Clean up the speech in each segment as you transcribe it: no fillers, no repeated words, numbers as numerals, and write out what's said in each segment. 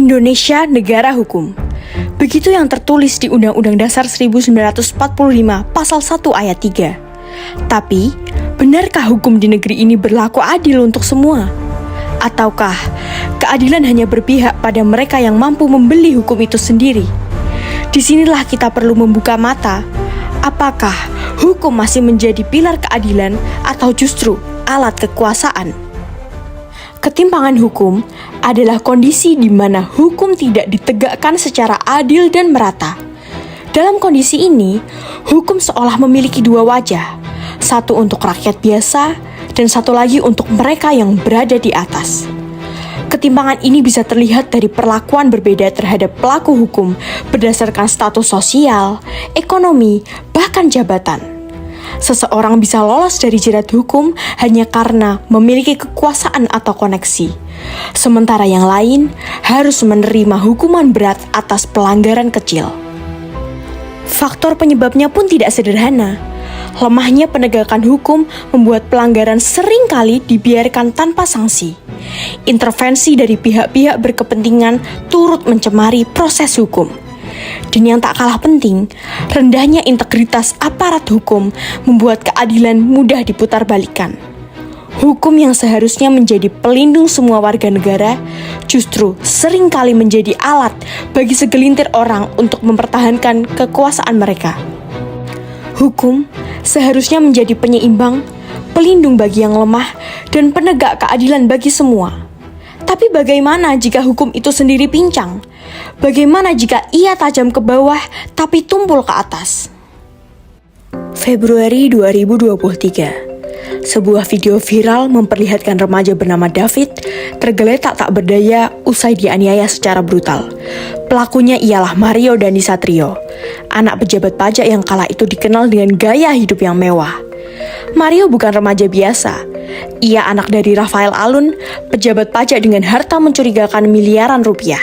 Indonesia negara hukum. Begitu yang tertulis di Undang-Undang Dasar 1945 Pasal 1 Ayat 3. Tapi, benarkah hukum di negeri ini berlaku adil untuk semua? Ataukah keadilan hanya berpihak pada mereka yang mampu membeli hukum itu sendiri? Disinilah kita perlu membuka mata. Apakah hukum masih menjadi pilar keadilan atau justru alat kekuasaan? Ketimpangan hukum adalah kondisi di mana hukum tidak ditegakkan secara adil dan merata. Dalam kondisi ini, hukum seolah memiliki dua wajah, satu untuk rakyat biasa dan satu lagi untuk mereka yang berada di atas. Ketimpangan ini bisa terlihat dari perlakuan berbeda terhadap pelaku hukum berdasarkan status sosial, ekonomi, bahkan jabatan. Seseorang bisa lolos dari jerat hukum hanya karena memiliki kekuasaan atau koneksi, sementara yang lain harus menerima hukuman berat atas pelanggaran kecil. Faktor penyebabnya pun tidak sederhana. Lemahnya penegakan hukum membuat pelanggaran seringkali dibiarkan tanpa sanksi. Intervensi dari pihak-pihak berkepentingan turut mencemari proses hukum. Dan yang tak kalah penting, rendahnya integritas aparat hukum membuat keadilan mudah diputarbalikkan. Hukum yang seharusnya menjadi pelindung semua warga negara justru seringkali menjadi alat bagi segelintir orang untuk mempertahankan kekuasaan mereka. Hukum seharusnya menjadi penyeimbang, pelindung bagi yang lemah, dan penegak keadilan bagi semua. Tapi bagaimana jika hukum itu sendiri pincang? Bagaimana jika ia tajam ke bawah tapi tumpul ke atas? Februari 2023, sebuah video viral memperlihatkan remaja bernama David tergeletak tak berdaya usai dianiaya secara brutal. Pelakunya ialah Mario Dandisatrio, anak pejabat pajak yang kala itu dikenal dengan gaya hidup yang mewah. Mario bukan remaja biasa. Ia anak dari Rafael Alun, pejabat pajak dengan harta mencurigakan miliaran rupiah.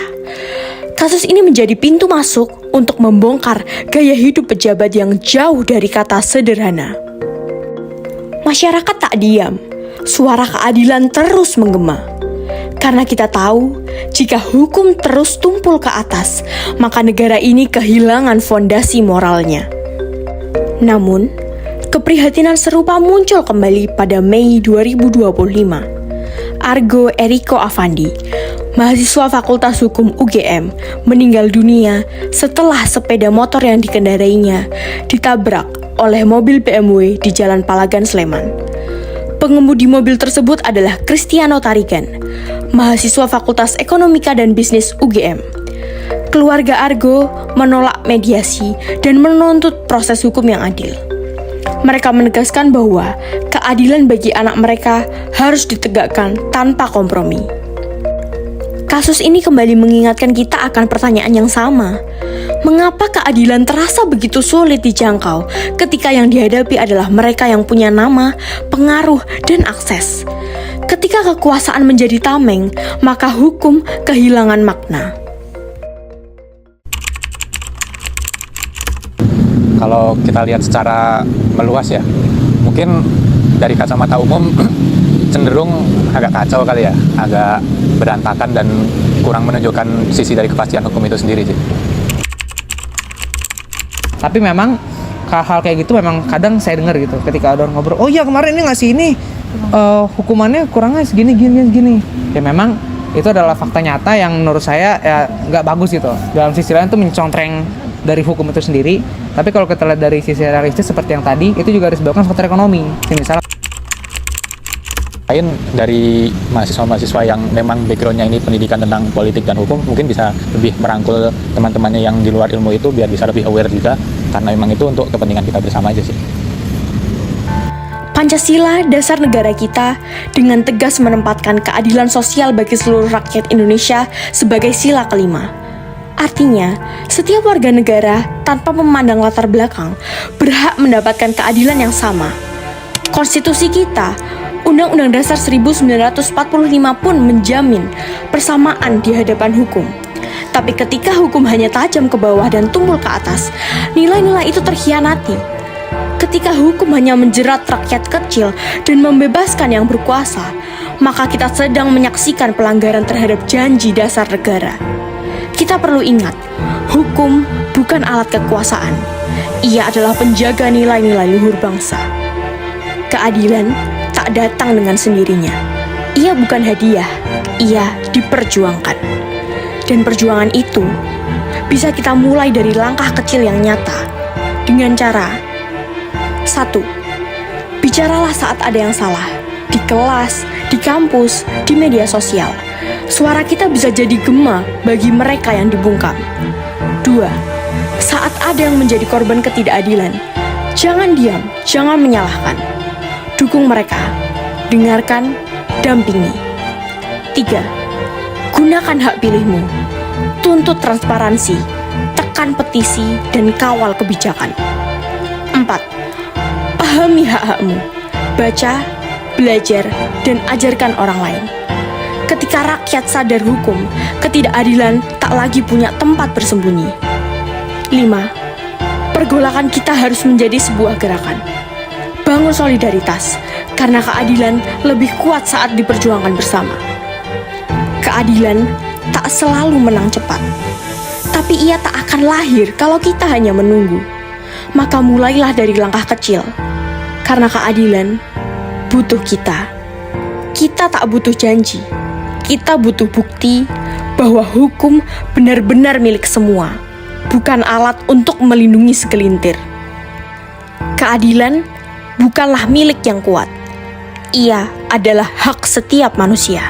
Kasus ini menjadi pintu masuk untuk membongkar gaya hidup pejabat yang jauh dari kata sederhana. Masyarakat tak diam, suara keadilan terus menggema. Karena kita tahu, jika hukum terus tumpul ke atas, maka negara ini kehilangan fondasi moralnya. Namun, keprihatinan serupa muncul kembali pada Mei 2025. Argo Eriko Avandi, mahasiswa Fakultas Hukum UGM, meninggal dunia setelah sepeda motor yang dikendarainya ditabrak oleh mobil BMW di Jalan Palagan, Sleman. Pengemudi mobil tersebut adalah Cristiano Tarigan, mahasiswa Fakultas Ekonomika dan Bisnis UGM. Keluarga Argo menolak mediasi dan menuntut proses hukum yang adil. Mereka menegaskan bahwa keadilan bagi anak mereka harus ditegakkan tanpa kompromi. Kasus ini kembali mengingatkan kita akan pertanyaan yang sama. Mengapa keadilan terasa begitu sulit dijangkau ketika yang dihadapi adalah mereka yang punya nama, pengaruh, dan akses? Ketika kekuasaan menjadi tameng, maka hukum kehilangan makna. Kalau kita lihat secara meluas ya, mungkin dari kacamata umum cenderung agak kacau kali ya, agak berantakan dan kurang menunjukkan sisi dari kepastian hukum itu sendiri sih. Tapi memang hal-hal kayak gitu memang kadang saya dengar gitu ketika ada orang ngobrol, oh iya kemarin ini ngasih ini hukumannya kurangnya segini. Ya memang itu adalah fakta nyata yang menurut saya ya nggak bagus gitu. Dalam sisi lain itu mencontreng dari hukum itu sendiri. Tapi kalau kita lihat dari sisi realistis seperti yang tadi, itu juga disebabkan faktor ekonomi. Misalnya Lain dari mahasiswa-mahasiswa yang memang backgroundnya ini pendidikan tentang politik dan hukum, mungkin bisa lebih merangkul teman-temannya yang di luar ilmu itu biar bisa lebih aware juga, karena memang itu untuk kepentingan kita bersama aja sih. Pancasila, dasar negara kita, dengan tegas menempatkan keadilan sosial bagi seluruh rakyat Indonesia sebagai sila kelima. Artinya, setiap warga negara tanpa memandang latar belakang berhak mendapatkan keadilan yang sama. Konstitusi kita, Undang-Undang Dasar 1945 pun menjamin persamaan di hadapan hukum. Tapi ketika hukum hanya tajam ke bawah dan tumpul ke atas, nilai-nilai itu terkhianati. Ketika hukum hanya menjerat rakyat kecil dan membebaskan yang berkuasa, maka kita sedang menyaksikan pelanggaran terhadap janji dasar negara. Kita perlu ingat, hukum bukan alat kekuasaan. Ia adalah penjaga nilai-nilai luhur bangsa. Keadilan tak datang dengan sendirinya. Ia bukan hadiah, ia diperjuangkan. Dan perjuangan itu bisa kita mulai dari langkah kecil yang nyata dengan cara 1. Bicaralah saat ada yang salah. Di kelas, di kampus, di media sosial. Suara kita bisa jadi gema bagi mereka yang dibungkam. 2. Saat ada yang menjadi korban ketidakadilan, jangan diam, jangan menyalahkan. Dukung mereka, dengarkan, dampingi. 3. Gunakan hak pilihmu. Tuntut transparansi, tekan petisi, dan kawal kebijakan. 4. Pahami hak-hakmu. Baca, belajar, dan ajarkan orang lain. Ketika rakyat sadar hukum, ketidakadilan tak lagi punya tempat bersembunyi. 5. Pergolakan kita harus menjadi sebuah gerakan. Bangun solidaritas, karena keadilan lebih kuat saat diperjuangkan bersama. Keadilan tak selalu menang cepat, tapi ia tak akan lahir kalau kita hanya menunggu. Maka mulailah dari langkah kecil, karena keadilan butuh kita. Kita tak butuh janji, kita butuh bukti bahwa hukum benar-benar milik semua, bukan alat untuk melindungi segelintir. Keadilan bukanlah milik yang kuat, ia adalah hak setiap manusia.